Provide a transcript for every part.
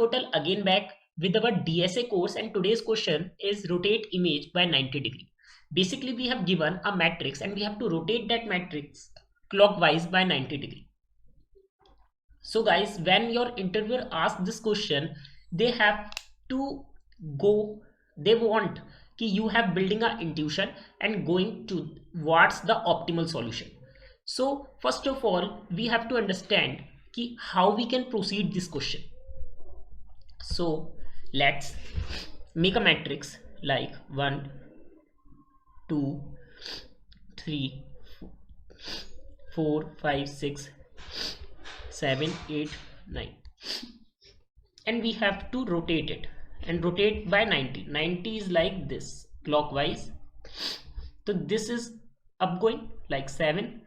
portal again back with our DSA course, and today's question is rotate image by 90 degree. Basically we have given a matrix and we have to rotate that matrix clockwise by 90 degree. So guys, when your interviewer asks this question, they have to go, they want कि you have building a intuition and going to what's the optimal solution. So first of all we have to understand कि how we can proceed this question. So let's make a matrix like 1 2 3 4 5 6 7 8 9, and we have to rotate it and rotate by 90. 90 is like this clockwise, so this is upgoing like 7,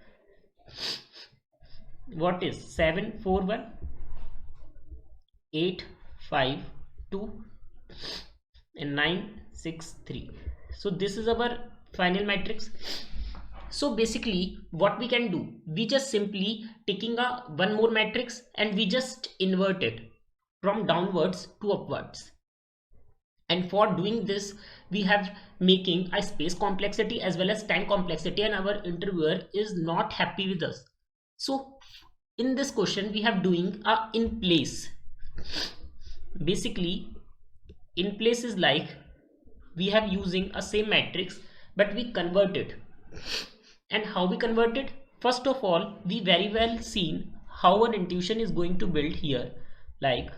what is 7 4 1 8 5 2 and 9 6 3. So this is our final matrix. So basically what we can do, we just simply taking a one more matrix and we just invert it from downwards to upwards. And for doing this we have making a space complexity as well as time complexity, and our interviewer is not happy with us. So in this question we have doing a in place. Basically in place is like we have using a same matrix but we convert it. And how we convert it? First of all, we very well seen how an intuition is going to build here, like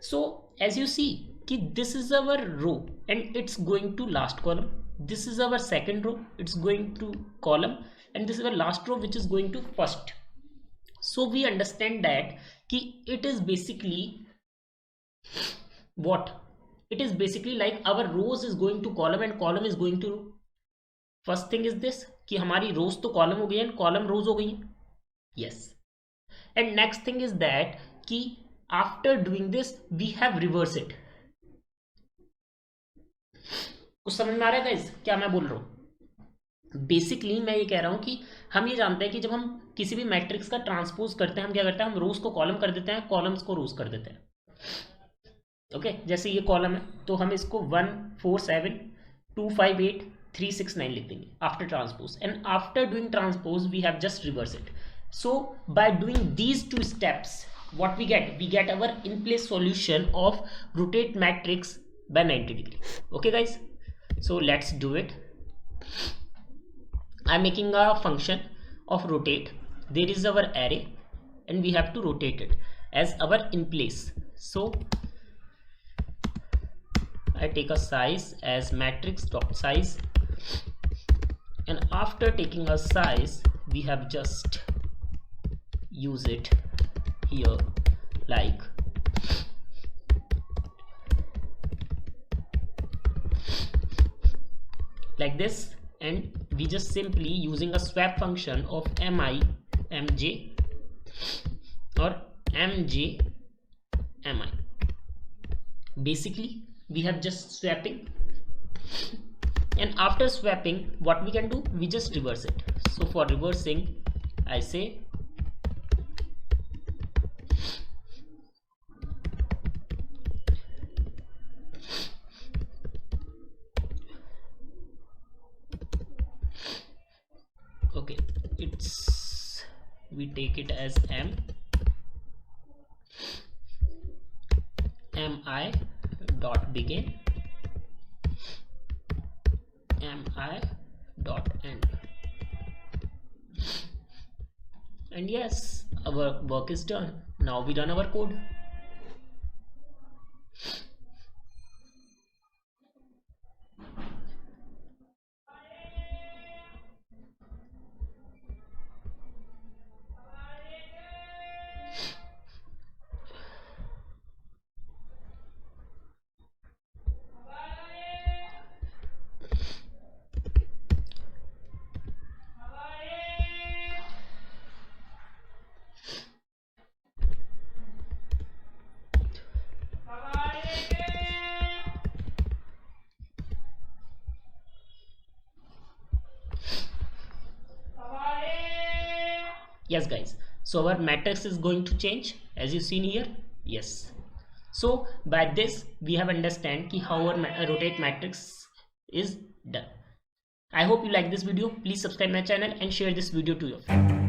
so as you see कि this is our row and it's going to last column, this is our second row, it's going to column, and this is our last row which is going to first. So we understand that कि it is basically what? It is basically like our rows is going to column and column is going to row. First thing is this कि हमारी rows तो column हो गई है and column rows हो गई है. Yes. And next thing is that कि after doing this we have reverse it. कुछ समझ में आ रहा है गाइस क्या मैं बोल रहा हूँ? बेसिकली मैं ये कह रहा हूँ कि हम ये जानते हैं कि जब हम किसी भी मैट्रिक्स का ट्रांसपोज करते हैं हम क्या करते हैं, हम रोज को कॉलम कर देते हैं, कॉलम्स को रोज कर देते हैं. ओके, जैसे ये कॉलम है तो हम इसको 1 4 7 2 5 8 3 6 9 लिख देंगे after transpose, and after doing transpose we have just reverse it. So by doing these two steps what we get our in place solution of rotate matrix by 90 degree. Okay guys, so let's do it. I'm making a function of rotate. There is our array and we have to rotate it as our in place. So I take a size as matrix dot size, and after taking a size we have just use it here like this, and we just simply using a swap function of mi mj or mj mi. Basically we have just swapping, and after swapping what we can do, we just reverse it. So for reversing I say okay, it's we take it as mi dot begin mi dot end, and yes, our work is done. Now we run our code. Yes guys, so our matrix is going to change as you seen here. Yes, so by this we have understand ki how our rotate matrix is done. I hope you like this video. Please subscribe my channel and share this video to your friends.